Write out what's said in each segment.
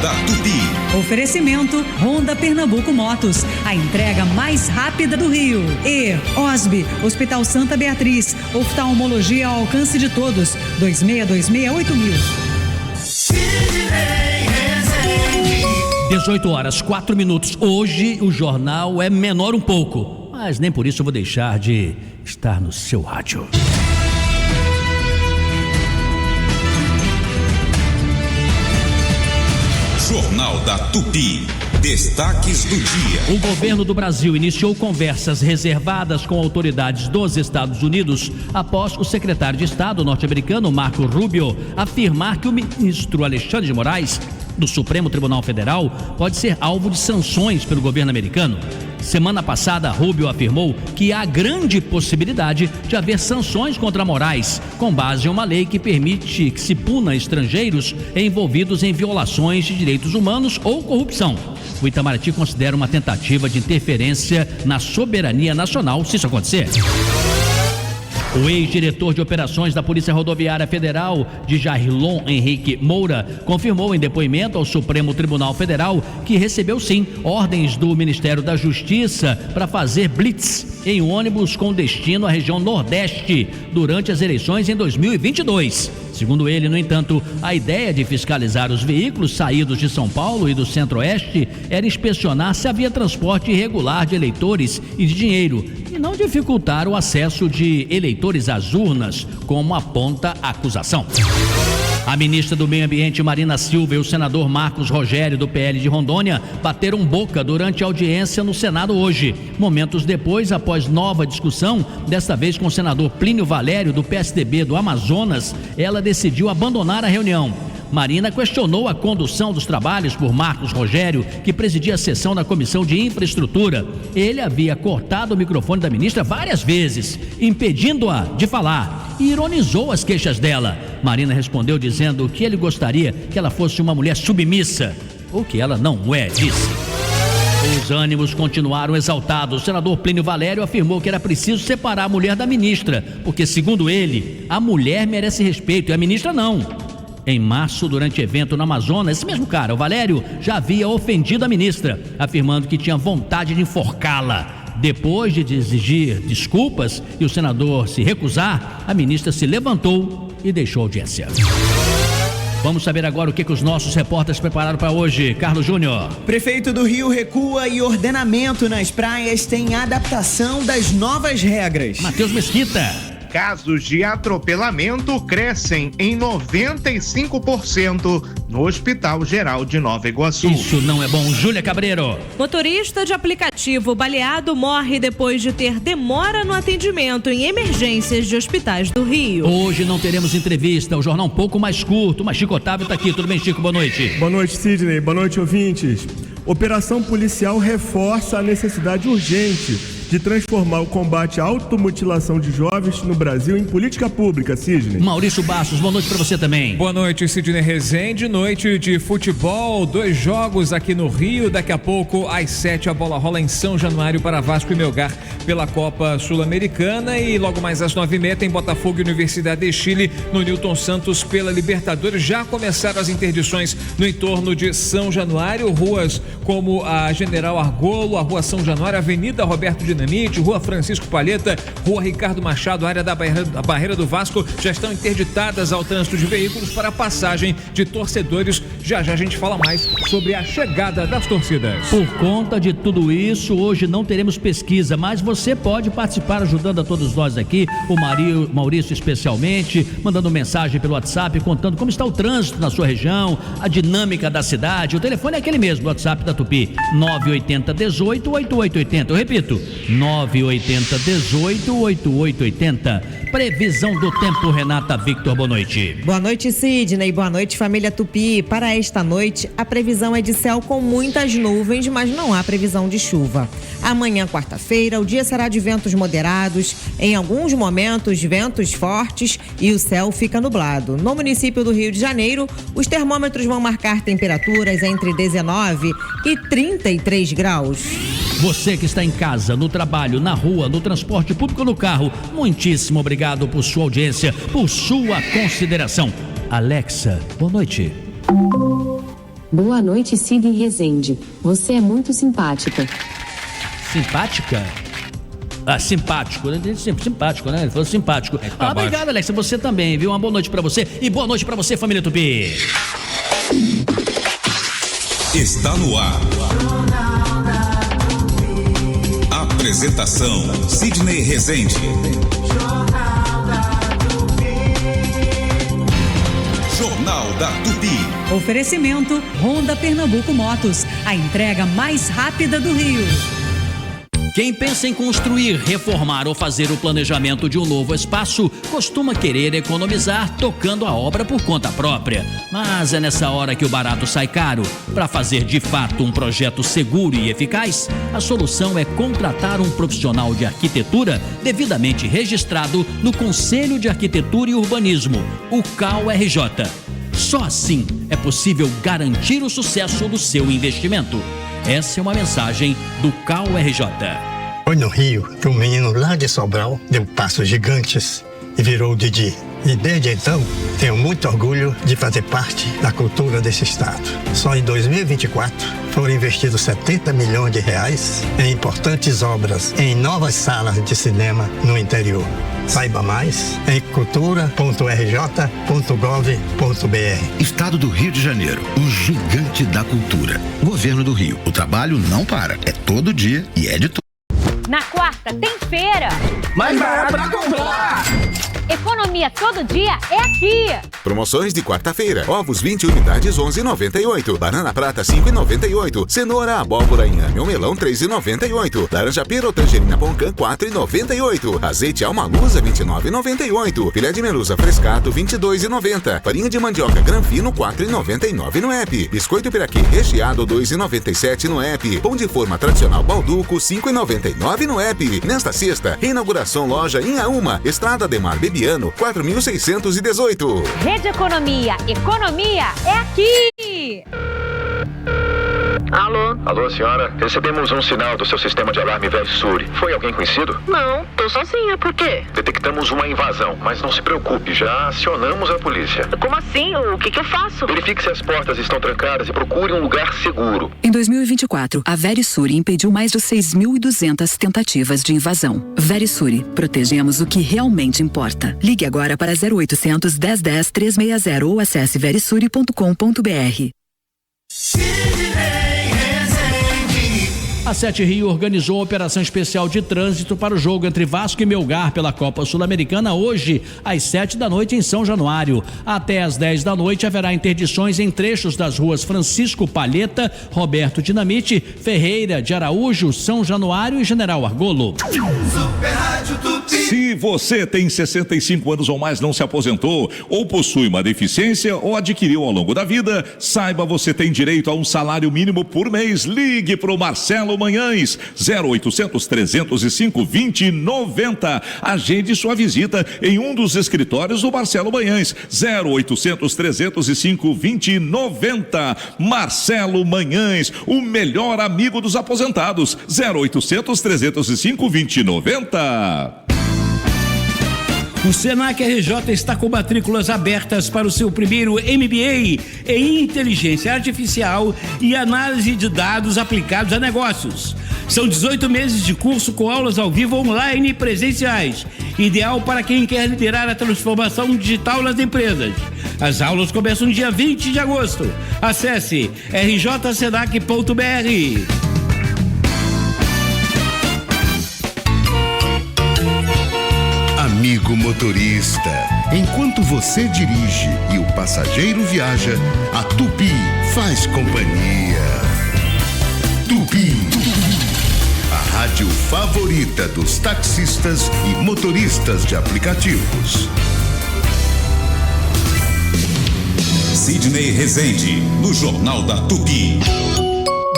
da Tupi. Oferecimento Honda Pernambuco Motos, a entrega mais rápida do Rio. E OSB, Hospital Santa Beatriz, oftalmologia ao alcance de todos. 26268000. 18h04. Hoje o jornal é menor um pouco, mas nem por isso eu vou deixar de estar no seu rádio. Jornal da Tupi. Destaques do dia. O governo do Brasil iniciou conversas reservadas com autoridades dos Estados Unidos após o secretário de Estado norte-americano Marco Rubio afirmar que o ministro Alexandre de Moraes, do Supremo Tribunal Federal, pode ser alvo de sanções pelo governo americano. Semana passada, Rubio afirmou que há grande possibilidade de haver sanções contra Moraes, com base em uma lei que permite que se puna estrangeiros envolvidos em violações de direitos humanos ou corrupção. O Itamaraty considera uma tentativa de interferência na soberania nacional se isso acontecer. O ex-diretor de operações da Polícia Rodoviária Federal, Djailon Henrique Moura, confirmou em depoimento ao Supremo Tribunal Federal que recebeu sim ordens do Ministério da Justiça para fazer blitz em ônibus com destino à região Nordeste durante as eleições em 2022. Segundo ele, no entanto, a ideia de fiscalizar os veículos saídos de São Paulo e do Centro-Oeste era inspecionar se havia transporte irregular de eleitores e de dinheiro, e não dificultar o acesso de eleitores às urnas, como aponta a acusação. A ministra do Meio Ambiente, Marina Silva, e o senador Marcos Rogério, do PL de Rondônia, bateram boca durante a audiência no Senado hoje. Momentos depois, após nova discussão, desta vez com o senador Plínio Valério, do PSDB do Amazonas, ela decidiu abandonar a reunião. Marina questionou a condução dos trabalhos por Marcos Rogério, que presidia a sessão da Comissão de Infraestrutura. Ele havia cortado o microfone da ministra várias vezes, impedindo-a de falar, e ironizou as queixas dela. Marina respondeu dizendo que ele gostaria que ela fosse uma mulher submissa, o que ela não é, disse. Os ânimos continuaram exaltados. O senador Plínio Valério afirmou que era preciso separar a mulher da ministra, porque, segundo ele, a mulher merece respeito e a ministra não. Em março, durante evento no Amazonas, esse mesmo cara, o Valério, já havia ofendido a ministra, afirmando que tinha vontade de enforcá-la. Depois de exigir desculpas e o senador se recusar, a ministra se levantou e deixou a audiência. Vamos saber agora o que os nossos repórteres prepararam para hoje. Carlos Júnior. Prefeito do Rio recua e ordenamento nas praias tem adaptação das novas regras. Matheus Mesquita. Casos de atropelamento crescem em 95% no Hospital Geral de Nova Iguaçu. Isso não é bom. Júlia Cabreiro. Motorista de aplicativo baleado morre depois de ter demora no atendimento em emergências de hospitais do Rio. Hoje não teremos entrevista, o jornal um pouco mais curto, mas Chico Otávio está aqui. Tudo bem, Chico? Boa noite. Boa noite, Sidney. Boa noite, ouvintes. Operação policial reforça a necessidade urgente de transformar o combate à automutilação de jovens no Brasil em política pública, Sidney. Maurício Bastos, boa noite para você também. Boa noite, Sidney Rezende. Noite de futebol, 2 jogos aqui no Rio. Daqui a pouco, às 7, a bola rola em São Januário para Vasco e Melgar pela Copa Sul-Americana. E logo mais às 9h30 tem Botafogo e Universidade de Chile no Newton Santos pela Libertadores. Já começaram as interdições no entorno de São Januário. Ruas como a General Argolo, a Rua São Januário, Avenida Roberto Dinamite, Rua Francisco Palheta, Rua Ricardo Machado, área da Barreira do Vasco, já estão interditadas ao trânsito de veículos para passagem de torcedores. Já já a gente fala mais sobre a chegada das torcidas. Por conta de tudo isso, hoje não teremos pesquisa, mas você pode participar ajudando a todos nós aqui, o Maurício especialmente, mandando mensagem pelo WhatsApp, contando como está o trânsito na sua região, a dinâmica da cidade. O telefone é aquele mesmo, o WhatsApp da Tupi, 980-18-8880. Eu repito, 980-18-8880. Previsão do tempo, Renata Victor, boa noite. Boa noite, Sidney, boa noite, família Tupi. Para esta noite, a previsão é de céu com muitas nuvens, mas não há previsão de chuva. Amanhã, quarta-feira, o dia será de ventos moderados, em alguns momentos ventos fortes e o céu fica nublado. No município do Rio de Janeiro, os termômetros vão marcar temperaturas entre 19 e 33 graus. Você que está em casa, no trabalho, na rua, no transporte público ou no carro, muitíssimo obrigado por sua audiência, por sua consideração. Alexa, boa noite. Boa noite, Cid Rezende. Você é muito simpática. Simpática? Ah, simpático, né? Simpático, né? Ele falou simpático. Obrigado, Alex. Você também, viu? Uma boa noite pra você e boa noite pra você, família Tupi. Está no ar. Apresentação: Sidney Rezende. Jornal da Tupi. Oferecimento Honda Pernambuco Motos, a entrega mais rápida do Rio. Quem pensa em construir, reformar ou fazer o planejamento de um novo espaço costuma querer economizar tocando a obra por conta própria. Mas é nessa hora que o barato sai caro. Para fazer de fato um projeto seguro e eficaz, a solução é contratar um profissional de arquitetura devidamente registrado no Conselho de Arquitetura e Urbanismo, o CAU-RJ. Só assim é possível garantir o sucesso do seu investimento. Essa é uma mensagem do CAU-RJ. Foi no Rio que um menino lá de Sobral deu passos gigantes e virou o Didi. E desde então, tenho muito orgulho de fazer parte da cultura desse estado. Só em 2024 foram investidos 70 milhões de reais em importantes obras em novas salas de cinema no interior. Saiba mais em cultura.rj.gov.br. Estado do Rio de Janeiro, um gigante da cultura. Governo do Rio, o trabalho não para, é todo dia e é de tudo. Na quarta tem feira. Mais barato pra comprar. Economia todo dia é aqui. Promoções de quarta-feira. Ovos 20 unidades 11,98. Banana prata 5,98. Cenoura, abóbora, inhame ou melão 3,98. Laranja pera ou tangerina poncã 4,98. Azeite alma lusa 29,98. Filé de merluza frescato 22,90. Farinha de mandioca granfino 4,99 no app. Biscoito piraquê recheado 2,97 no app. Pão de forma tradicional balduco 5,99 no app. Nesta sexta, reinauguração loja Inhaúma, Estrada Ademar Bebiano 4.618. Rede Economia. Economia é aqui. Alô? Alô, senhora? Recebemos um sinal do seu sistema de alarme Verisure. Foi alguém conhecido? Não, tô sozinha, por quê? Detectamos uma invasão, mas não se preocupe, já acionamos a polícia. Como assim? O que eu faço? Verifique se as portas estão trancadas e procure um lugar seguro. Em 2024, a Verisure impediu mais de 6.200 tentativas de invasão. Verisure, protegemos o que realmente importa. Ligue agora para 0800 1010 360 ou acesse verisure.com.br. A Sete Rio organizou a operação especial de trânsito para o jogo entre Vasco e Melgar pela Copa Sul-Americana hoje, às 7 da noite em São Januário. Até às 10 da noite haverá interdições em trechos das ruas Francisco Palheta, Roberto Dinamite, Ferreira de Araújo, São Januário e General Argolo. Se você tem 65 anos ou mais, não se aposentou, ou possui uma deficiência ou adquiriu ao longo da vida, saiba, você tem direito a um salário mínimo por mês. Ligue para o Marcelo Manhães, 0800 305 2090. Agende sua visita em um dos escritórios do Marcelo Manhães, 0800 305 2090. Marcelo Manhães, o melhor amigo dos aposentados, 0800 305 2090. O Senac RJ está com matrículas abertas para o seu primeiro MBA em Inteligência Artificial e Análise de Dados aplicados a negócios. São 18 meses de curso com aulas ao vivo, online e presenciais, ideal para quem quer liderar a transformação digital nas empresas. As aulas começam no dia 20 de agosto. Acesse rjsenac.br. Amigo motorista, enquanto você dirige e o passageiro viaja, a Tupi faz companhia. Tupi, a rádio favorita dos taxistas e motoristas de aplicativos. Sidney Rezende, no Jornal da Tupi.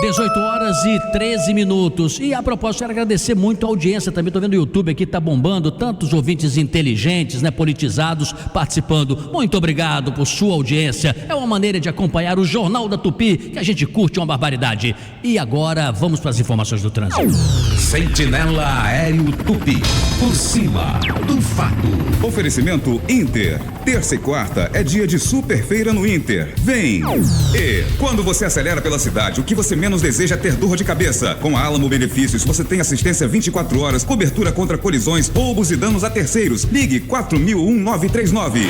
18h13. E a propósito, quero agradecer muito a audiência também. Estou vendo o YouTube aqui, tá bombando, tantos ouvintes inteligentes, né, politizados, participando. Muito obrigado por sua audiência. É uma maneira de acompanhar o Jornal da Tupi, que a gente curte uma barbaridade. E agora vamos para as informações do trânsito. Sentinela Aéreo Tupi, por cima do fato. Oferecimento Inter. Terça e quarta é dia de super feira no Inter. Vem! E quando você acelera pela cidade, o que você menos deseja é ter dor de cabeça. Com a Alamo Benefícios, você tem assistência 24 horas, cobertura contra colisões, roubos e danos a terceiros. Ligue 4000-1939.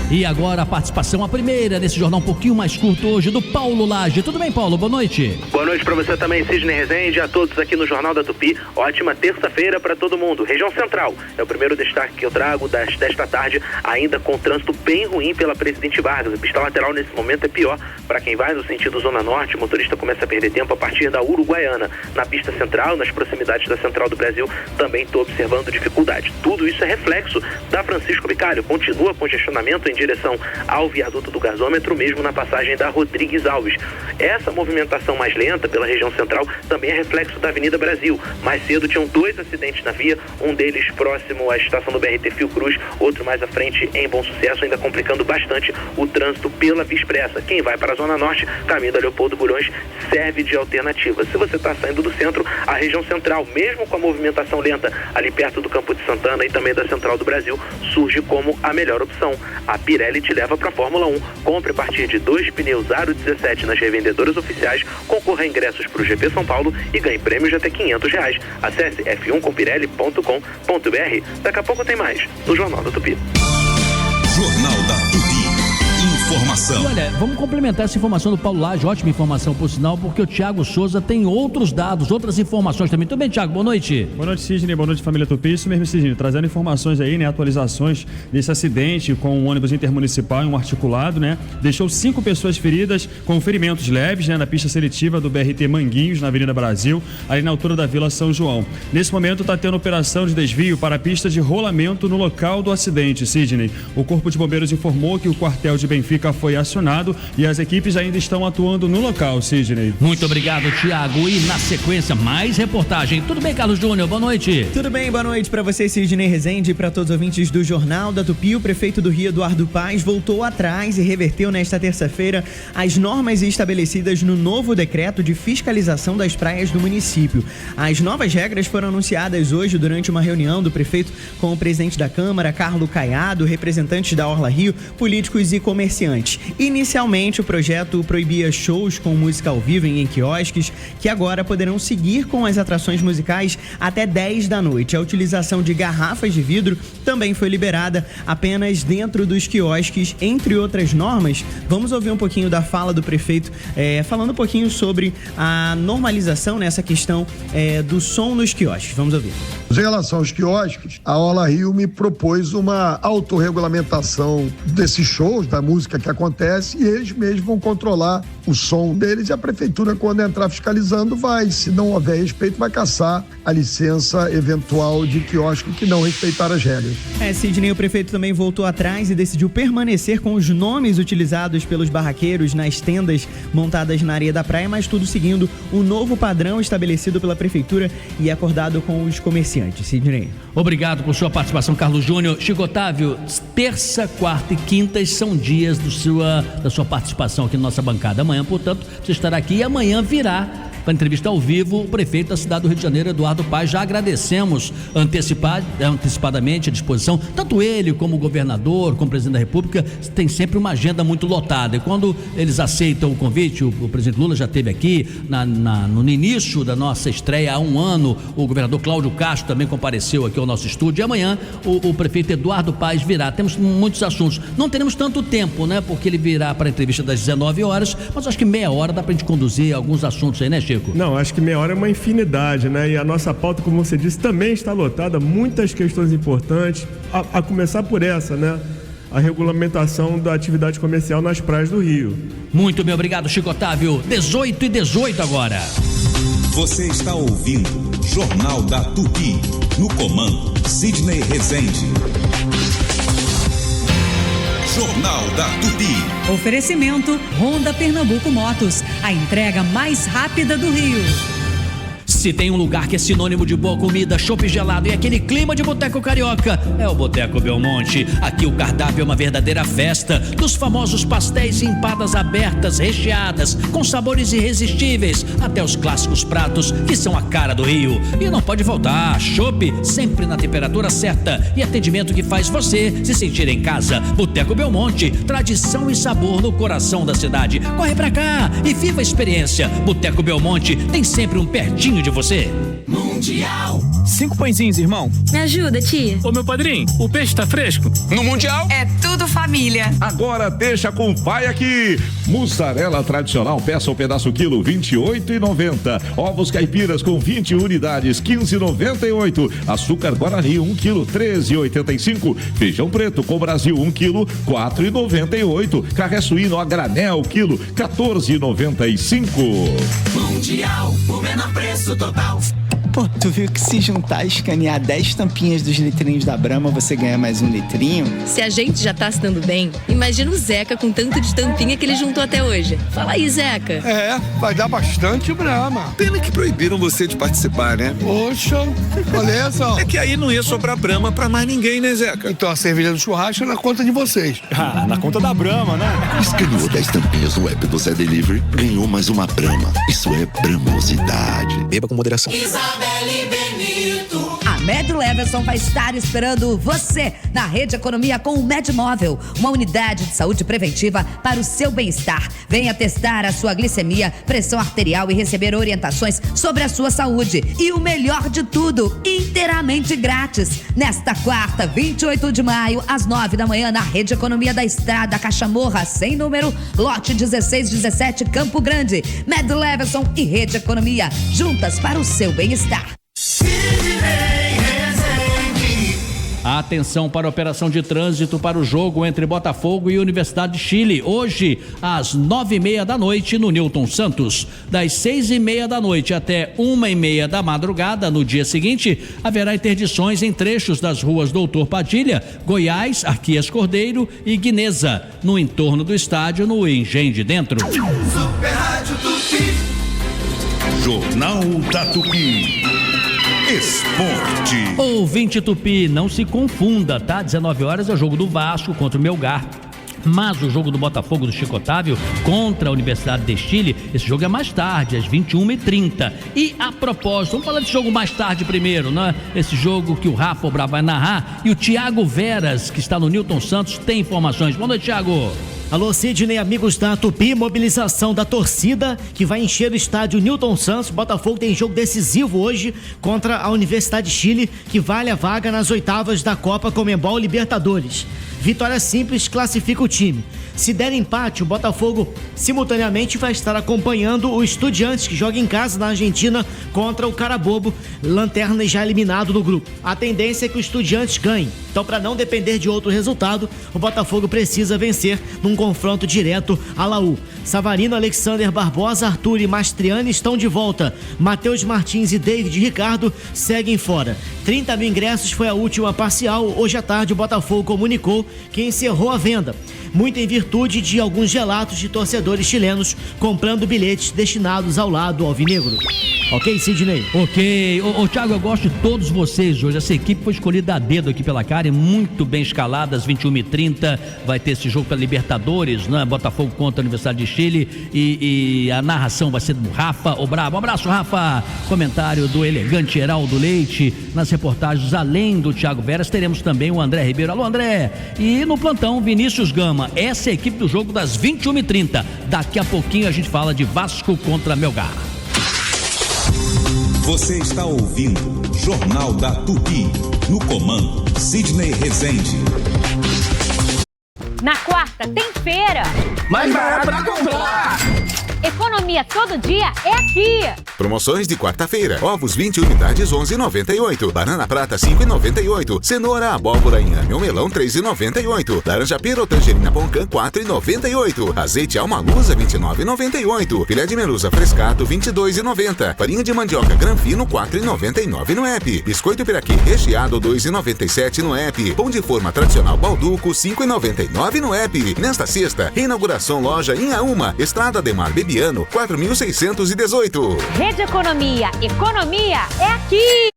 E agora a participação, a primeira nesse jornal um pouquinho mais curto hoje, do Paulo Lage. Tudo bem, Paulo? Boa noite. Boa noite para você também, Sidney Rezende, a todos aqui no Jornal da Tupi. Ótima terça-feira para todo mundo. Região Central é o primeiro destaque que eu trago desta tarde, ainda com trânsito bem ruim pela Presidente Vargas. A pista lateral nesse momento é pior para quem vai no sentido Zona Norte. O motorista começa a perder tempo a partir da Uruguaiana. Na pista central, nas proximidades da Central do Brasil, também estou observando dificuldade. Tudo isso é reflexo da Francisco Bicalho. Continua congestionamento em direção ao viaduto do gasômetro, mesmo na passagem da Rodrigues Alves. Essa movimentação mais lenta pela região central também é reflexo da Avenida Brasil. Mais cedo tinham 2 acidentes na via, um deles próximo à estação do BRT Fiocruz, outro mais à frente em Bom Sucesso, ainda complicando bastante o trânsito pela Via Expressa. Quem vai para a Zona Norte, caminho da Leopoldo Bulhões, serve de alternativa. Se você está saindo do centro, a região central, mesmo com a movimentação lenta ali perto do Campo de Santana e também da Central do Brasil, surge como a melhor opção. A Pirelli te leva para a Fórmula 1. Compre a partir de 2 pneus Aro 17 nas revendedoras oficiais, concorra a ingressos para o GP São Paulo e ganhe prêmios de até R$500. Acesse f1compirelli.com.br. Daqui a pouco tem mais no Jornal da Tupi. Jornal da Tupi. Informação. E olha, vamos complementar essa informação do Paulo Lage, ótima informação por sinal, porque o Thiago Souza tem outros dados, outras informações também. Tudo bem, Thiago? Boa noite. Boa noite, Sidney. Boa noite, família Tupi. Isso mesmo, Sidney. Trazendo informações aí, né? Atualizações desse acidente com um ônibus intermunicipal e um articulado, né? Deixou 5 pessoas feridas com ferimentos leves, né? Na pista seletiva do BRT Manguinhos, na Avenida Brasil, ali na altura da Vila São João. Nesse momento está tendo operação de desvio para a pista de rolamento no local do acidente, Sidney. O Corpo de Bombeiros informou que o quartel de Benfica foi acionado e as equipes ainda estão atuando no local, Sidney. Muito obrigado, Thiago. E na sequência, mais reportagem. Tudo bem, Carlos Júnior? Boa noite. Tudo bem, boa noite para você, Sidney Rezende, e para todos os ouvintes do Jornal da Tupi. O prefeito do Rio, Eduardo Paes, voltou atrás e reverteu nesta terça-feira as normas estabelecidas no novo decreto de fiscalização das praias do município. As novas regras foram anunciadas hoje durante uma reunião do prefeito com o presidente da Câmara, Carlos Caiado, representantes da Orla Rio, políticos e comerciantes. Inicialmente, o projeto proibia shows com música ao vivo em quiosques, que agora poderão seguir com as atrações musicais até 10 da noite. A utilização de garrafas de vidro também foi liberada apenas dentro dos quiosques, entre outras normas. Vamos ouvir um pouquinho da fala do prefeito, falando um pouquinho sobre a normalização nessa questão do som nos quiosques. Vamos ouvir. Em relação aos quiosques, a Orla Rio me propôs uma autorregulamentação desses shows, da música que acontece, e eles mesmos vão controlar o som deles, e a prefeitura, quando entrar fiscalizando, se não houver respeito, vai caçar a licença eventual de quiosque que não respeitar as regras. Sidney, o prefeito também voltou atrás e decidiu permanecer com os nomes utilizados pelos barraqueiros nas tendas montadas na areia da praia, mas tudo seguindo o novo padrão estabelecido pela prefeitura e acordado com os comerciantes. Sidney. Obrigado por sua participação, Carlos Júnior. Chico Otávio, terça, quarta e quintas são dias da sua participação aqui na nossa bancada. Amanhã, portanto, você estará aqui e amanhã virá para entrevista ao vivo o prefeito da cidade do Rio de Janeiro, Eduardo Paes. Já agradecemos antecipadamente a disposição, tanto ele como o governador, como o presidente da República, tem sempre uma agenda muito lotada, e quando eles aceitam o convite, o presidente Lula já esteve aqui no início da nossa estreia há um ano, o governador Cláudio Castro também compareceu aqui ao nosso estúdio, e amanhã o prefeito Eduardo Paes virá. Temos muitos assuntos, não teremos tanto tempo, né, porque ele virá para a entrevista das 19 horas, mas acho que meia hora dá para a gente conduzir alguns assuntos aí, né, Chico? Não, acho que meia hora é uma infinidade, né? E a nossa pauta, como você disse, também está lotada, muitas questões importantes, a começar por essa, né? A regulamentação da atividade comercial nas praias do Rio. Muito bem, obrigado, Chico Otávio. 18h18 agora. Você está ouvindo Jornal da Tupi, no comando Sidney Rezende. Jornal da Tupi. Oferecimento Honda Pernambuco Motos, a entrega mais rápida do Rio. Se tem um lugar que é sinônimo de boa comida, chopp gelado e aquele clima de boteco carioca, é o Boteco Belmonte. Aqui o cardápio é uma verdadeira festa, dos famosos pastéis e empadas abertas, recheadas, com sabores irresistíveis, até os clássicos pratos que são a cara do Rio. E não pode faltar, chopp sempre na temperatura certa e atendimento que faz você se sentir em casa. Boteco Belmonte, tradição e sabor no coração da cidade. Corre pra cá e viva a experiência. Boteco Belmonte tem sempre um pertinho de você. Mundial. 5 pãezinhos, irmão. Me ajuda, tia. Ô, meu padrinho, o peixe tá fresco? No Mundial é tudo família. Agora deixa com o pai aqui. Mussarela tradicional, peça o pedaço quilo, R$28,90. Ovos caipiras com 20 unidades, R$15,98. Açúcar Guarani, 1 quilo, R$13,85. Feijão preto com Brasil, 1 quilo, R$4,98. Carré suíno a granel, quilo, R$14,95. Mundial, o menor preço total. Pô, tu viu que se juntar e escanear 10 tampinhas dos litrinhos da Brahma, você ganha mais 1 litrinho? Se a gente já tá se dando bem, imagina o Zeca com tanto de tampinha que ele juntou até hoje. Fala aí, Zeca. É, vai dar bastante Brahma. Pena que proibiram você de participar, né? Poxa, olha só. É que aí não ia sobrar Brahma pra mais ninguém, né, Zeca? Então a cerveja do churrasco é na conta de vocês. Ah, na conta da Brahma, né? Escaneou 10 tampinhas no app do Zé Delivery, ganhou mais uma Brahma. Isso é bramosidade. Beba com moderação. A Med Leverson vai estar esperando você na Rede Economia com o Medmóvel, uma unidade de saúde preventiva para o seu bem-estar. Venha testar a sua glicemia, pressão arterial e receber orientações sobre a sua saúde. E o melhor de tudo, inteiramente grátis. Nesta quarta, 28 de maio, às 9 da manhã, na Rede Economia da Estrada Cachamorra, sem número, lote 1617, Campo Grande. Med Leverson e Rede Economia, juntas para o seu bem-estar. Atenção para a operação de trânsito para o jogo entre Botafogo e Universidade de Chile, hoje às 9h30 da noite no Newton Santos. Das 6h30 da noite até 1h30 da madrugada, no dia seguinte, haverá interdições em trechos das ruas Doutor Padilha, Goiás, Arquias Cordeiro e Guineza, no entorno do estádio, no Engenho de Dentro. Super Rádio Tupi. Jornal da Tupi. Esporte. Ouvinte Tupi, não se confunda, tá? 19 horas é o jogo do Vasco contra o Melgar. Mas o jogo do Botafogo do Chico Otávio contra a Universidade de Chile, esse jogo é mais tarde, às 21h30. E a propósito, vamos falar desse jogo mais tarde primeiro, né? Esse jogo que o Rafa Obra vai narrar, e o Thiago Veras, que está no Newton Santos, tem informações. Boa noite, Thiago. Alô, Sidney, amigos da Tupi, mobilização da torcida que vai encher o estádio Newton Santos. Botafogo tem jogo decisivo hoje contra a Universidade de Chile, que vale a vaga nas oitavas da Copa Conmebol Libertadores. Vitória simples classifica o time. Se der empate, o Botafogo simultaneamente vai estar acompanhando o Estudiantes, que joga em casa na Argentina contra o Carabobo, lanterna já eliminado do grupo. A tendência é que o Estudiantes ganhe. Então, para não depender de outro resultado, o Botafogo precisa vencer num confronto direto à Laú. Savarino, Alexander Barbosa, Arthur e Mastriani estão de volta. Matheus Martins e David Ricardo seguem fora. 30 mil ingressos foi a última parcial. Hoje à tarde o Botafogo comunicou que encerrou a venda, muito em virtude de alguns relatos de torcedores chilenos comprando bilhetes destinados ao lado alvinegro. Ok, Sidney? Ok. Ô, Thiago, eu gosto de todos vocês hoje. Essa equipe foi escolhida a dedo aqui pela Karen, muito bem escalada, às 21h30. Vai ter esse jogo pela Libertadores, né? Botafogo contra a Universidade de Chile. E a narração vai ser do Rafa Obrabo. Um abraço, Rafa. Comentário do elegante Heraldo Leite. Nas reportagens, além do Thiago Veras, teremos também o André Ribeiro. Alô, André. E no plantão, Vinícius Gama. Essa é a equipe do jogo das 21h30. Daqui a pouquinho a gente fala de Vasco contra Melgar. Você está ouvindo Jornal da Tupi. No comando, Sidney Rezende. Na quarta tem feira. Mais barato pra comprar. Economia Economia todo dia é aqui. Promoções de quarta-feira. Ovos 20 unidades 11,98. Banana prata 5,98. Cenoura, abóbora, inhame ou melão 3,98. Laranja pera ou tangerina Poncan 4,98. Azeite alma lusa 29,98. Filé de melusa frescato 22,90. Farinha de mandioca Granfino 4,99 no app. Biscoito Piraquê recheado 2,97 no app. Pão de forma tradicional Balduco 5,99 no app. Nesta sexta, reinauguração loja Inhaúma, Estrada Ademar Bebiano 4.618. Rede Economia é aqui.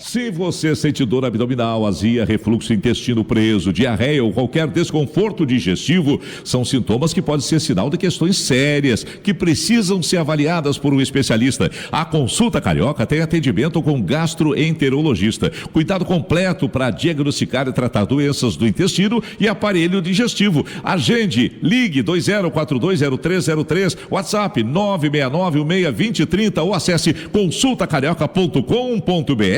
Se você sente dor abdominal, azia, refluxo, intestino preso, diarreia ou qualquer desconforto digestivo, são sintomas que podem ser sinal de questões sérias que precisam ser avaliadas por um especialista. A Consulta Carioca tem atendimento com gastroenterologista. Cuidado completo para diagnosticar e tratar doenças do intestino e aparelho digestivo. Agende, ligue 20420303, WhatsApp 969162030 ou acesse consultacarioca.com.br.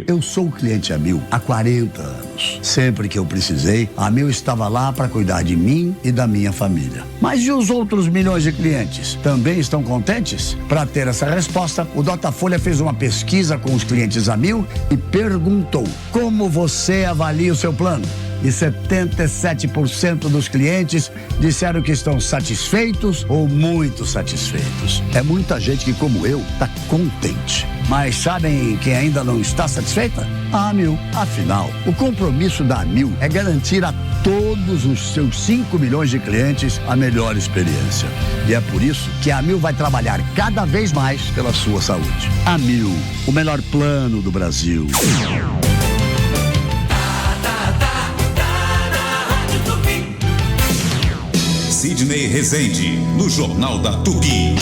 Eu sou cliente Amil há 40 anos. Sempre que eu precisei, a Amil estava lá para cuidar de mim e da minha família. Mas e os outros milhões de clientes? Também estão contentes? Para ter essa resposta, o Datafolha fez uma pesquisa com os clientes Amil e perguntou: como você avalia o seu plano? E 77% dos clientes disseram que estão satisfeitos ou muito satisfeitos. É muita gente que, como eu, está contente. Mas sabem quem ainda não está satisfeita? A Amil. Afinal, o compromisso da Amil é garantir a todos os seus 5 milhões de clientes a melhor experiência. E é por isso que a Amil vai trabalhar cada vez mais pela sua saúde. Amil, o melhor plano do Brasil. Sidney Rezende, no Jornal da Tupi.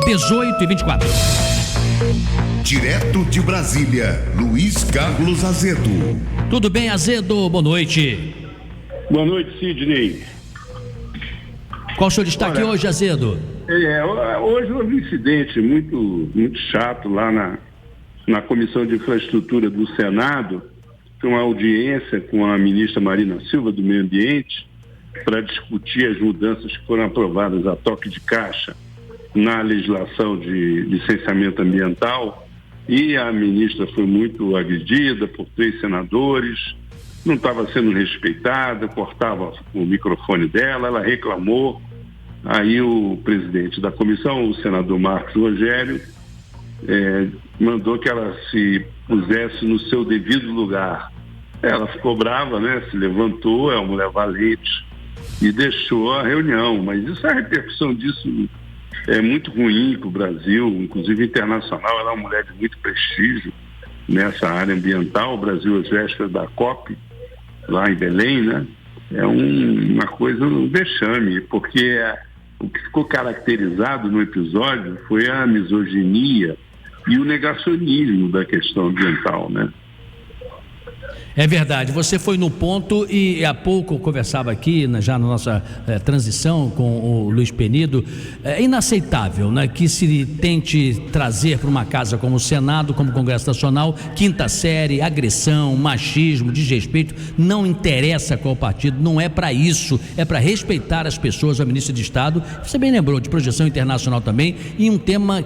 18h24. Direto de Brasília, Luiz Carlos Azedo. Tudo bem, Azedo? Boa noite. Boa noite, Sidney. Qual o seu destaque hoje, Azedo? Hoje houve um incidente muito chato lá na Comissão de Infraestrutura do Senado. Foi uma audiência com a ministra Marina Silva, do Meio Ambiente, para discutir as mudanças que foram aprovadas a toque de caixa na legislação de licenciamento ambiental, e a ministra foi muito agredida por 3 senadores, não estava sendo respeitada, cortava o microfone dela, ela reclamou. Aí o presidente da comissão, o senador Marcos Rogério, mandou que ela se pusesse no seu devido lugar. Ela ficou brava, né? Se levantou, é uma mulher valente, e deixou a reunião. Mas a repercussão disso é muito ruim para o Brasil, inclusive internacional. Ela é uma mulher de muito prestígio nessa área ambiental. O Brasil, às vésperas da COP, lá em Belém, né? É uma coisa, um vexame, porque o que ficou caracterizado no episódio foi a misoginia e o negacionismo da questão ambiental, né? É verdade, você foi no ponto e há pouco eu conversava aqui, já na nossa transição com o Luiz Penido. É inaceitável, né, que se tente trazer para uma casa como o Senado, como o Congresso Nacional, quinta série, agressão, machismo, desrespeito. Não interessa qual partido, não é para isso, é para respeitar as pessoas. A ministra de Estado, você bem lembrou, de projeção internacional também, e um tema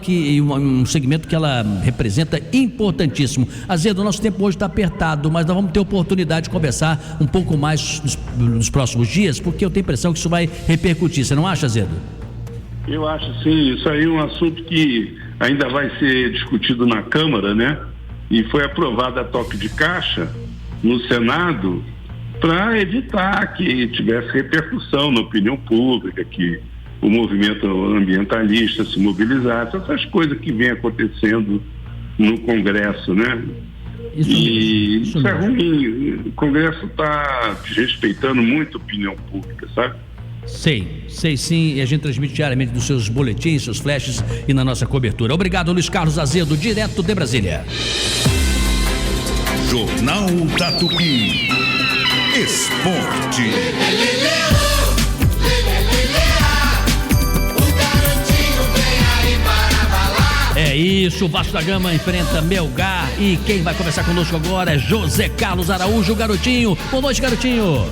um segmento que ela representa importantíssimo. Azedo, o nosso tempo hoje está apertado, mas nós vamos ter oportunidade de conversar um pouco mais nos próximos dias, porque eu tenho a impressão que isso vai repercutir. Você não acha, Azedo? Eu acho sim. Isso aí é um assunto que ainda vai ser discutido na Câmara, né? E foi aprovado a toque de caixa no Senado para evitar que tivesse repercussão na opinião pública, que o movimento ambientalista se mobilizasse, essas coisas que vem acontecendo no Congresso, né? Isso é ruim. O Congresso está desrespeitando muito a opinião pública, sabe? Sei sim, e a gente transmite diariamente nos seus boletins, seus flashes e na nossa cobertura. Obrigado, Luiz Carlos Azedo, direto de Brasília. Jornal da Tupi. Esporte. É isso, o Vasco da Gama enfrenta Melgar e quem vai conversar conosco agora é José Carlos Araújo, o Garotinho. Boa noite, Garotinho.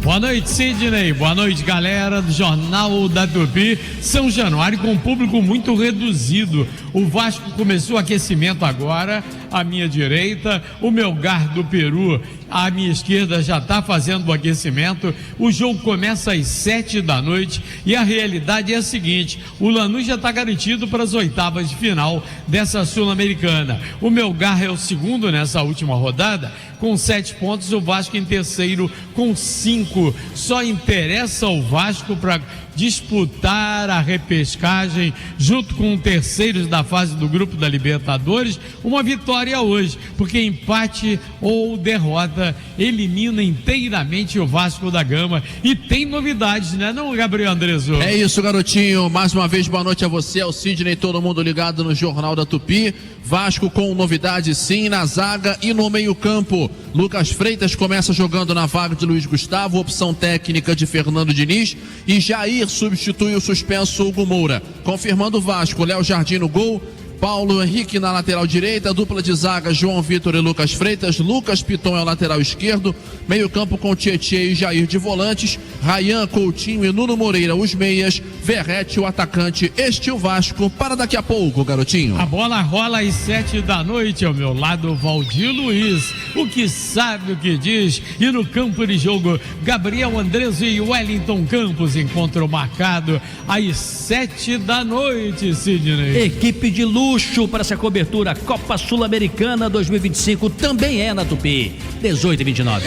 Boa noite, Sidney. Boa noite, galera do Jornal da Tupi. São Januário com um público muito reduzido. O Vasco começou o aquecimento agora, à minha direita. O Melgar do Peru, à minha esquerda, já está fazendo o aquecimento. O jogo começa às 7 da noite e a realidade é a seguinte: o Lanús já está garantido para as oitavas de final dessa Sul-Americana. O Melgar é o segundo nessa última rodada, com 7 pontos, o Vasco em terceiro com 5. Só interessa ao Vasco para disputar a repescagem junto com terceiros da fase do grupo da Libertadores, uma vitória hoje, porque empate ou derrota elimina inteiramente o Vasco da Gama. E tem novidades, né, não, Gabriel Andreso? É isso, garotinho. Mais uma vez, boa noite a você, ao Sidney, todo mundo ligado no Jornal da Tupi. Vasco com novidade sim na zaga e no meio-campo. Lucas Freitas começa jogando na vaga de Luiz Gustavo, opção técnica de Fernando Diniz, e Jair substitui o suspenso Hugo Moura. Confirmando o Vasco, Léo Jardim no gol, Paulo Henrique na lateral direita, dupla de zaga João Vitor e Lucas Freitas, Lucas Piton é o lateral esquerdo, meio campo com Tietê e Jair de volantes, Rayan, Coutinho e Nuno Moreira os meias, Verrete o atacante. Este é o Vasco para daqui a pouco, garotinho. A bola rola às 7 da noite, ao meu lado Valdir Luiz, o que sabe o que diz, e no campo de jogo Gabriel Andreso e Wellington Campos, encontro marcado às 7 da noite, Sidney. Equipe de luxo para essa cobertura. Copa Sul-Americana 2025 também é na Tupi, 18 e 29.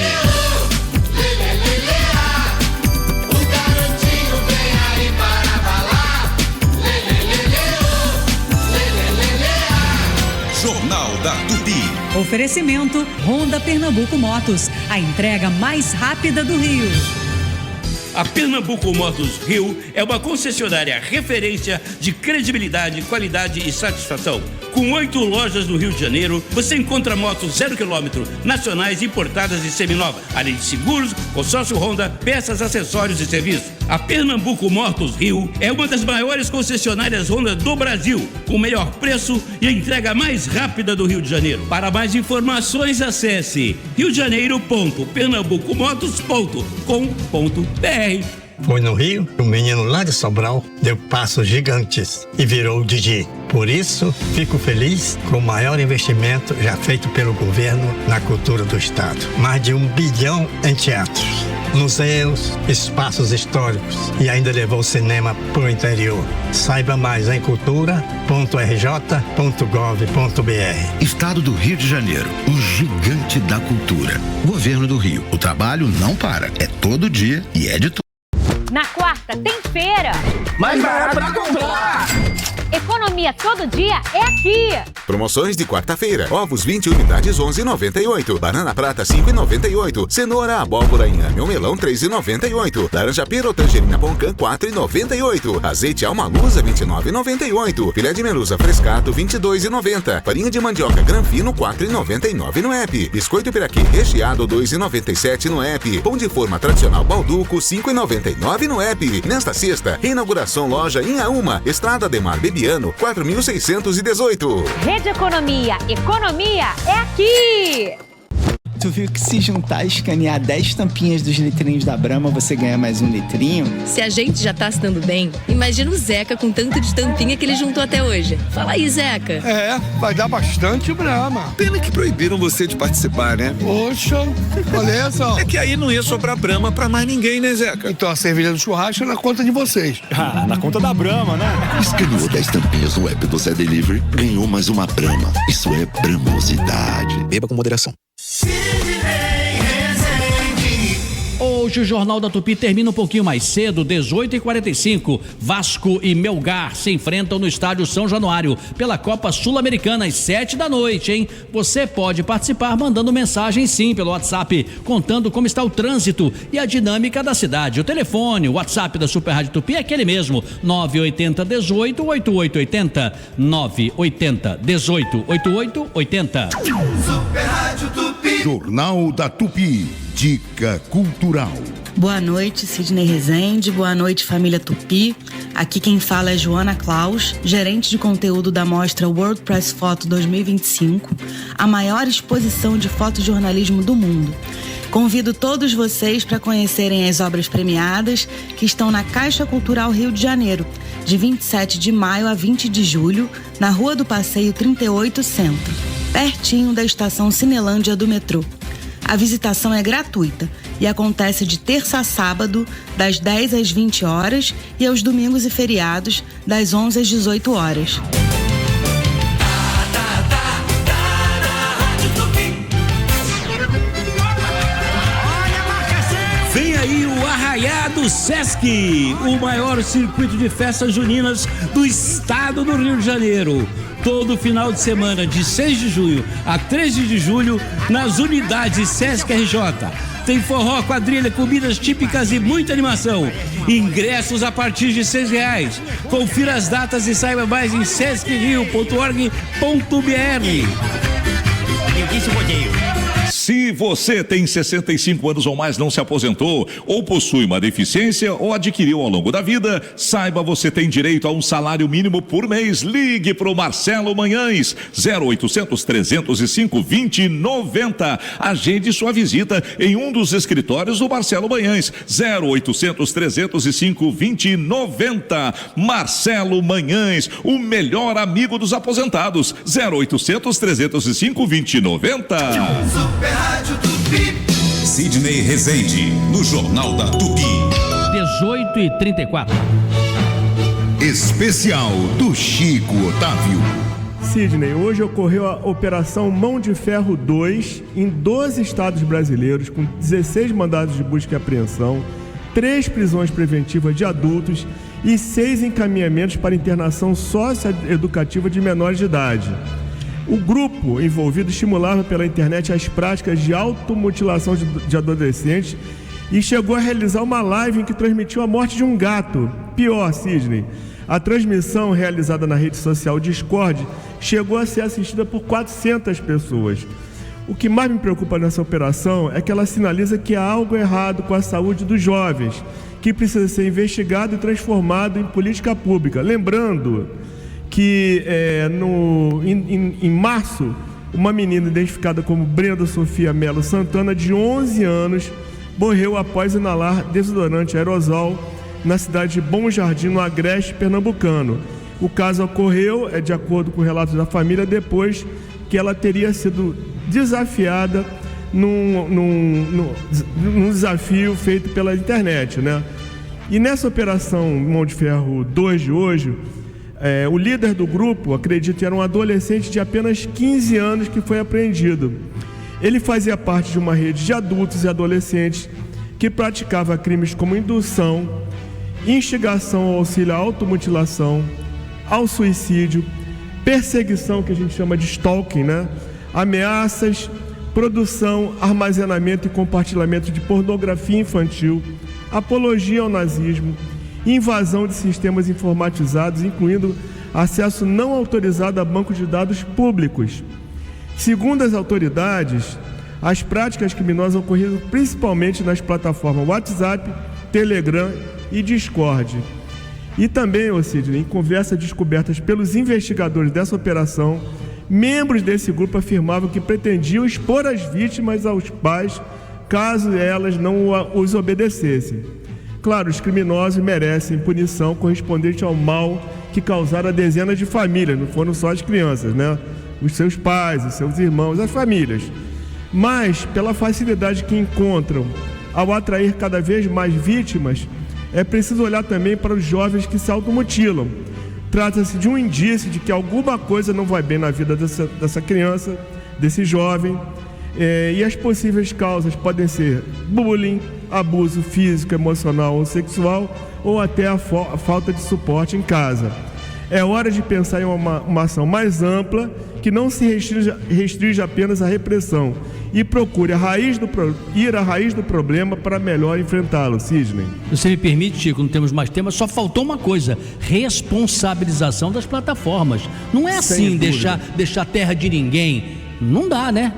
Jornal da Tupi. Oferecimento Honda Pernambuco Motos, a entrega mais rápida do Rio. A Pernambuco Motos Rio é uma concessionária referência de credibilidade, qualidade e satisfação. Com 8 lojas no Rio de Janeiro, você encontra motos 0 km, nacionais, importadas e seminovas, além de seguros, consórcio Honda, peças, acessórios e serviços. A Pernambuco Motos Rio é uma das maiores concessionárias Honda do Brasil, com o melhor preço e a entrega mais rápida do Rio de Janeiro. Para mais informações, acesse riodejaneiroponto.pernambucomotos.com.br. Foi no Rio, o menino lá de Sobral deu passos gigantes e virou o Didi. Por isso, fico feliz com o maior investimento já feito pelo governo na cultura do estado. Mais de 1 bilhão em teatros, museus, espaços históricos e ainda levou o cinema para o interior. Saiba mais em cultura.rj.gov.br. Estado do Rio de Janeiro, o gigante da cultura. Governo do Rio, o trabalho não para, é todo dia e é de tudo. Na quarta tem feira. Mais barato pra comprar. Economia todo dia é aqui. Promoções de quarta-feira. Ovos 20 unidades 11,98. Banana prata 5,98. Cenoura, abóbora, inhame ou melão 3,98. Laranja pera ou tangerina poncã 4,98. Azeite alma lusa 29,98. Filé de merluza frescato 22,90. Farinha de mandioca granfino 4,99 no app. Biscoito piraquê recheado 2,97 no app. Pão de forma tradicional Balduco 5,99 no app. Nesta sexta, reinauguração loja Inhaúma, Estrada Ademar Bebiano 4.618. Rede Economia, economia é aqui. Tu viu que se juntar e escanear 10 tampinhas dos litrinhos da Brahma, você ganha mais 1 litrinho? Se a gente já tá se dando bem, imagina o Zeca com tanto de tampinha que ele juntou até hoje. Fala aí, Zeca. É, vai dar bastante Brahma. Pena que proibiram você de participar, né? Poxa, olha só. É que aí não ia sobrar Brahma pra mais ninguém, né, Zeca? Então a cerveja do churrasco é na conta de vocês. Ah, na conta da Brahma, né? Escaneou 10 tampinhas no app do Zé Delivery, ganhou mais uma Brahma. Isso é bramosidade. Beba com moderação. Hoje o Jornal da Tupi termina um pouquinho mais cedo, 18h45. Vasco e Melgar se enfrentam no estádio São Januário pela Copa Sul-Americana às 7 da noite, hein? Você pode participar mandando mensagem sim pelo WhatsApp, contando como está o trânsito e a dinâmica da cidade. O telefone, o WhatsApp da Super Rádio Tupi é aquele mesmo, 980 18 8880. 980 18 8880. Super Rádio Tupi. Jornal da Tupi. Dica Cultural. Boa noite, Sidney Rezende. Boa noite, família Tupi. Aqui quem fala é Joana Klaus, gerente de conteúdo da mostra World Press Photo 2025, a maior exposição de fotojornalismo do mundo. Convido todos vocês para conhecerem as obras premiadas que estão na Caixa Cultural Rio de Janeiro, de 27 de maio a 20 de julho, na Rua do Passeio 38 Centro, pertinho da estação Cinelândia do metrô. A visitação é gratuita e acontece de terça a sábado, das 10 às 20 horas e aos domingos e feriados, das 11 às 18 horas. Vem aí o Arraiado Sesc, o maior circuito de festas juninas do estado do Rio de Janeiro. Todo final de semana, de 6 de junho a 13 de julho, nas unidades Sesc RJ. Tem forró, quadrilha, comidas típicas e muita animação. Ingressos a partir de R$6. Confira as datas e saiba mais em sescrio.org.br. Se você tem 65 anos ou mais, não se aposentou, ou possui uma deficiência ou adquiriu ao longo da vida, saiba, você tem direito a um salário mínimo por mês. Ligue para o Marcelo Manhães, 0800 305 2090. Agende sua visita em um dos escritórios do Marcelo Manhães, 0800 305 2090. Marcelo Manhães, o melhor amigo dos aposentados, 0800 305 2090. Sidney Rezende, no Jornal da Tupi. 18h34. Especial do Chico Otávio. Sidney, hoje ocorreu a Operação Mão de Ferro 2 em 12 estados brasileiros, com 16 mandados de busca e apreensão, 3 prisões preventivas de adultos e 6 encaminhamentos para internação socioeducativa de menores de idade. O grupo envolvido estimulava pela internet as práticas de automutilação de adolescentes e chegou a realizar uma live em que transmitiu a morte de um gato. Pior, Sidney, a transmissão realizada na rede social Discord chegou a ser assistida por 400 pessoas. O que mais me preocupa nessa operação é que ela sinaliza que há algo errado com a saúde dos jovens, que precisa ser investigado e transformado em política pública. Lembrando que em março, uma menina identificada como Brenda Sofia Melo Santana, de 11 anos, morreu após inalar desodorante aerosol na cidade de Bom Jardim, no Agreste pernambucano. O caso ocorreu, de acordo com relatos da família, depois que ela teria sido desafiada num desafio feito pela internet, né? E nessa operação Mão de Ferro 2 de hoje, o líder do grupo, acredito, era um adolescente de apenas 15 anos que foi apreendido. Ele fazia parte de uma rede de adultos e adolescentes que praticava crimes como indução, instigação ao auxílio à automutilação, ao suicídio, perseguição, que a gente chama de stalking, né? Ameaças, produção, armazenamento e compartilhamento de pornografia infantil, apologia ao nazismo, invasão de sistemas informatizados, incluindo acesso não autorizado a bancos de dados públicos. Segundo as autoridades, as práticas criminosas ocorreram principalmente nas plataformas WhatsApp, Telegram e Discord. E também, Sidney, em conversas descobertas pelos investigadores dessa operação, membros desse grupo afirmavam que pretendiam expor as vítimas aos pais caso elas não os obedecessem. Claro, os criminosos merecem punição correspondente ao mal que causaram a dezenas de famílias, não foram só as crianças, né? Os seus pais, os seus irmãos, as famílias. Mas, pela facilidade que encontram ao atrair cada vez mais vítimas, é preciso olhar também para os jovens que se automutilam. Trata-se de um indício de que alguma coisa não vai bem na vida dessa criança, desse jovem, e as possíveis causas podem ser bullying, abuso físico, emocional ou sexual, ou até a falta de suporte em casa. É hora de pensar em uma ação mais ampla, que não se restringe apenas à repressão e procure ir à raiz do problema para melhor enfrentá-lo. Sidney. Você me permite, Chico, não temos mais tempo, só faltou uma coisa: responsabilização das plataformas. Não é assim deixar terra de ninguém. Não dá, né?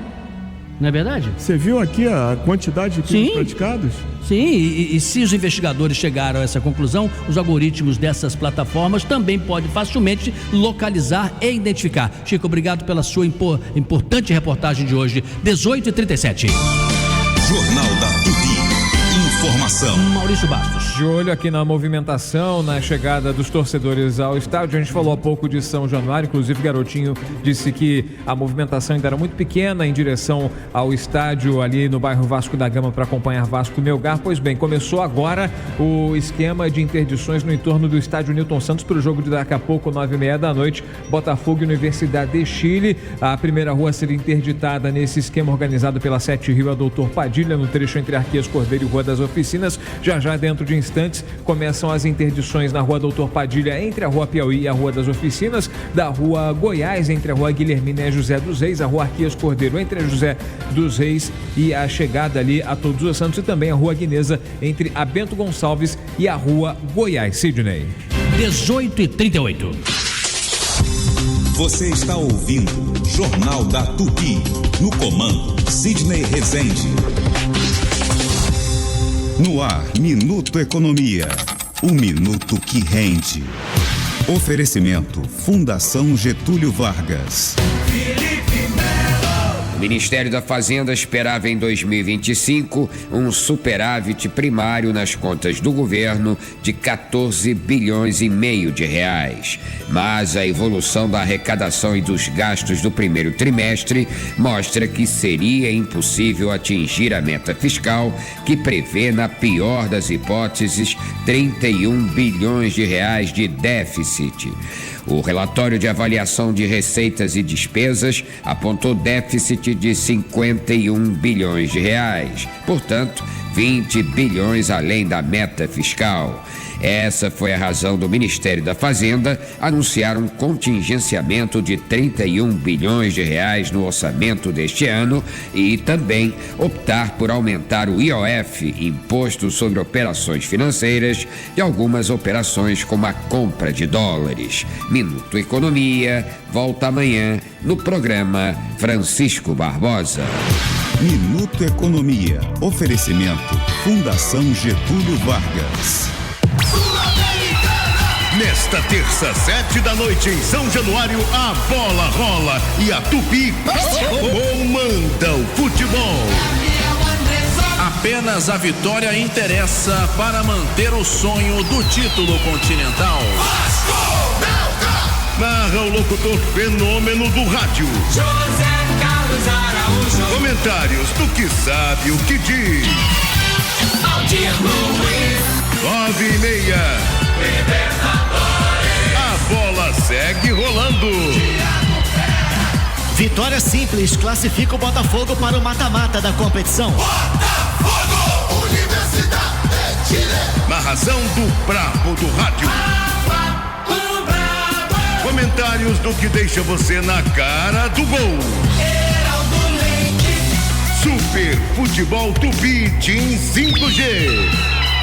Não é verdade? Você viu aqui a quantidade de crimes praticados? Sim, e se os investigadores chegaram a essa conclusão, os algoritmos dessas plataformas também podem facilmente localizar e identificar. Chico, obrigado pela sua importante reportagem de hoje, 18h37. Jornal informação. Maurício Bastos. De olho aqui na movimentação, na chegada dos torcedores ao estádio. A gente falou há pouco de São Januário, inclusive Garotinho disse que a movimentação ainda era muito pequena em direção ao estádio ali no bairro Vasco da Gama para acompanhar Vasco e Melgar. Pois bem, começou agora o esquema de interdições no entorno do estádio Newton Santos para o jogo de daqui a pouco, 9h30 da noite, Botafogo e Universidade de Chile. A primeira rua seria interditada nesse esquema organizado pela 7 Rio, a Doutor Padilha, no trecho entre Arquias Cordeiro e Rua das Oficinas. Já dentro de instantes começam as interdições na Rua Doutor Padilha entre a Rua Piauí e a Rua das Oficinas, da Rua Goiás entre a Rua Guilhermina e a José dos Reis, a Rua Arquias Cordeiro entre a José dos Reis e a chegada ali a Todos os Santos, e também a Rua Guineza entre a Bento Gonçalves e a Rua Goiás. Sidney. 18h38. Você está ouvindo Jornal da Tupi. No comando, Sidney Rezende. No ar, Minuto Economia. Um minuto que rende. Oferecimento, Fundação Getúlio Vargas. O Ministério da Fazenda esperava em 2025 um superávit primário nas contas do governo de 14 bilhões e meio de reais. Mas a evolução da arrecadação e dos gastos do primeiro trimestre mostra que seria impossível atingir a meta fiscal, que prevê, na pior das hipóteses, 31 bilhões de reais de déficit. O relatório de avaliação de receitas e despesas apontou déficit de 51 bilhões de reais, portanto, 20 bilhões além da meta fiscal. Essa foi a razão do Ministério da Fazenda anunciar um contingenciamento de 31 bilhões de reais no orçamento deste ano e também optar por aumentar o IOF, Imposto sobre Operações Financeiras, de algumas operações como a compra de dólares. Minuto Economia volta amanhã no programa Francisco Barbosa. Minuto Economia. Oferecimento, Fundação Getúlio Vargas. Nesta terça, 7 da noite, em São Januário, a bola rola e a Tupi comanda o futebol. Apenas a vitória interessa para manter o sonho do título continental. Narra o locutor fenômeno do rádio, José Carlos Araújo. Comentários do que sabe o que diz. Valdir Luiz. 9h30. A bola segue rolando. Vitória simples classifica o Botafogo para o mata-mata da competição. Botafogo, Universidade de Chile. Narração do brabo do rádio. Comentários do que deixa você na cara do gol. Super Futebol Tupi Team 5G.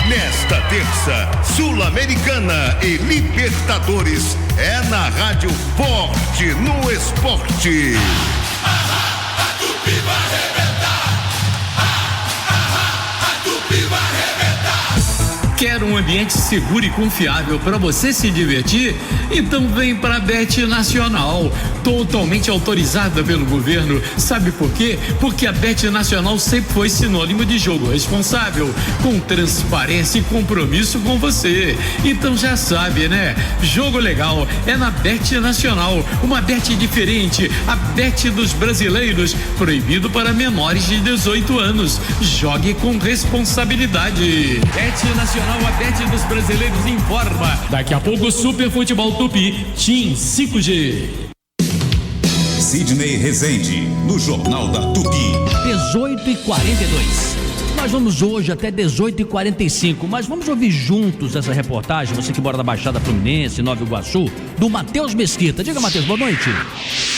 Nesta terça, Sul-Americana e Libertadores é na Rádio Forte no Esporte. A Tupi vai arrebentar. A Tupi vai arrebentar. Quer um ambiente seguro e confiável para você se divertir? Então vem para a Bet Nacional, totalmente autorizada pelo governo. Sabe por quê? Porque a Bet Nacional sempre foi sinônimo de jogo responsável, com transparência e compromisso com você. Então já sabe, né? Jogo legal é na Bet Nacional, uma Bet diferente, a Bet dos brasileiros, proibido para menores de 18 anos. Jogue com responsabilidade. Bet Nacional, a Bet dos brasileiros, informa. Daqui a pouco, Super Futebol Tupi Team 5G. Sidney Rezende, no Jornal da Tupi. 18h42. Nós vamos hoje até 18h45, mas vamos ouvir juntos essa reportagem, você que mora na Baixada Fluminense, Nova Iguaçu, do Matheus Mesquita. Diga, Matheus, boa noite.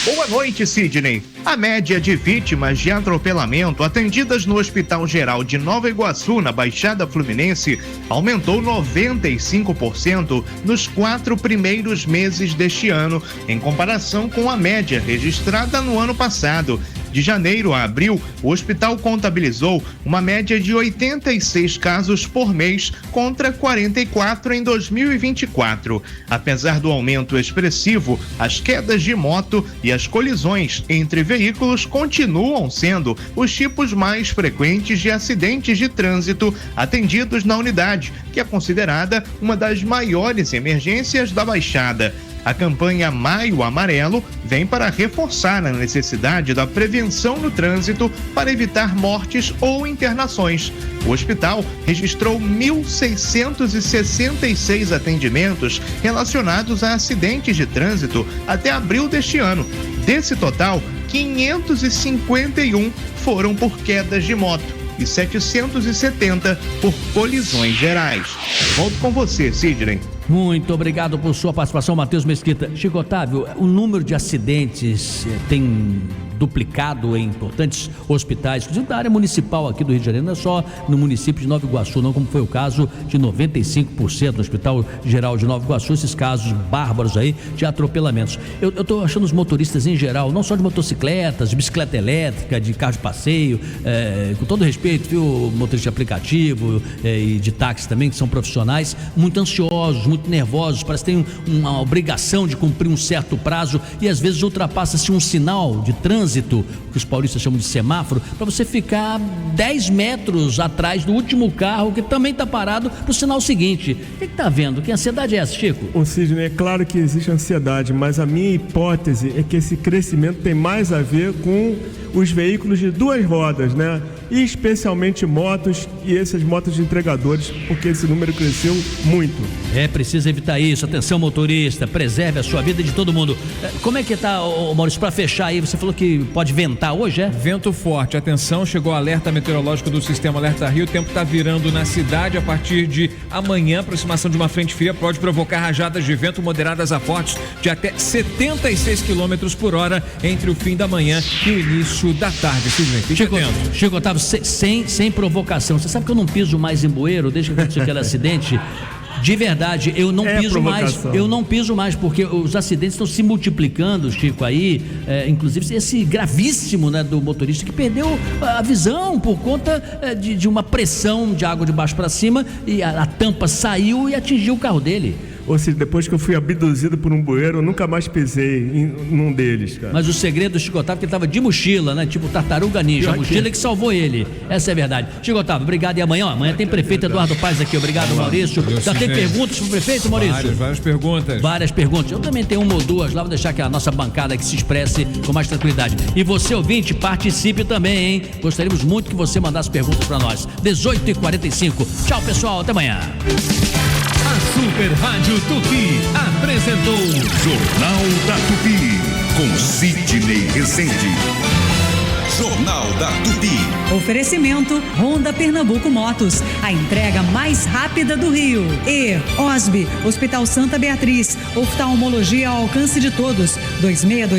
Boa noite, Sidney. A média de vítimas de atropelamento atendidas no Hospital Geral de Nova Iguaçu, na Baixada Fluminense, aumentou 95% nos 4 primeiros meses deste ano, em comparação com a média registrada no ano passado. De janeiro a abril, o hospital contabilizou uma média de 86 casos por mês contra 44 em 2024. Apesar do aumento expressivo, as quedas de moto e as colisões entre veículos continuam sendo os tipos mais frequentes de acidentes de trânsito atendidos na unidade, que é considerada uma das maiores emergências da Baixada. A campanha Maio Amarelo vem para reforçar a necessidade da prevenção no trânsito para evitar mortes ou internações. O hospital registrou 1.666 atendimentos relacionados a acidentes de trânsito até abril deste ano. Desse total, 551 foram por quedas de moto e 770 por colisões gerais. Volto com você, Sidney. Muito obrigado por sua participação, Matheus Mesquita. Chico Otávio, o número de acidentes tem duplicado em importantes hospitais, inclusive da área municipal aqui do Rio de Janeiro, não é só no município de Nova Iguaçu, não, como foi o caso de 95% no Hospital Geral de Nova Iguaçu, esses casos bárbaros aí de atropelamentos. Eu tô achando os motoristas em geral, não só de motocicletas, de bicicleta elétrica, de carro de passeio, com todo respeito, viu, motorista de aplicativo e de táxi também, que são profissionais, muito ansiosos, muito nervosos, parece que tem uma obrigação de cumprir um certo prazo e às vezes ultrapassa-se um sinal de trânsito, que os paulistas chamam de semáforo, para você ficar 10 metros atrás do último carro que também está parado para o sinal seguinte. O que está vendo? Que ansiedade é essa, Chico? Ô Sidney, é claro que existe ansiedade, mas a minha hipótese é que esse crescimento tem mais a ver com os veículos de duas rodas, né? E especialmente motos e essas motos de entregadores, porque esse número cresceu muito. É preciso evitar isso. Atenção, motorista, preserve a sua vida e de todo mundo. Como é que tá, Maurício, para fechar aí? Você falou que pode ventar hoje, é? Vento forte, atenção, chegou o alerta meteorológico do Sistema Alerta Rio, o tempo está virando na cidade a partir de amanhã, aproximação de uma frente fria pode provocar rajadas de vento moderadas a fortes de até 76 km por hora entre o fim da manhã e o início da tarde. Chico Otávio, sem provocação, você sabe que eu não piso mais em bueiro desde que aconteceu aquele acidente? De verdade, eu não piso mais, porque os acidentes estão se multiplicando, Chico, aí, inclusive esse gravíssimo, né, do motorista que perdeu a visão por conta de uma pressão de água de baixo para cima e a tampa saiu e atingiu o carro dele. Ou seja, depois que eu fui abduzido por um bueiro, eu nunca mais pisei num deles, cara. Mas o segredo do Chico Otávio é que ele estava de mochila, né? Tipo tartaruga ninja, a mochila que salvou ele. Essa é a verdade. Chico Otávio, obrigado. E amanhã tem prefeito Eduardo Paes aqui. Obrigado, Maurício. Já tem perguntas pro prefeito, Maurício? Várias perguntas. Várias perguntas. Eu também tenho uma ou duas lá, vou deixar que a nossa bancada que se expresse com mais tranquilidade. E você, ouvinte, participe também, hein? Gostaríamos muito que você mandasse perguntas para nós. 18h45. Tchau, pessoal. Até amanhã. A Super Rádio Tupi apresentou Jornal da Tupi com Sidney Rezende. Jornal da Tupi. Oferecimento Honda Pernambuco Motos, a entrega mais rápida do Rio. E OSB, Hospital Santa Beatriz, oftalmologia ao alcance de todos. 26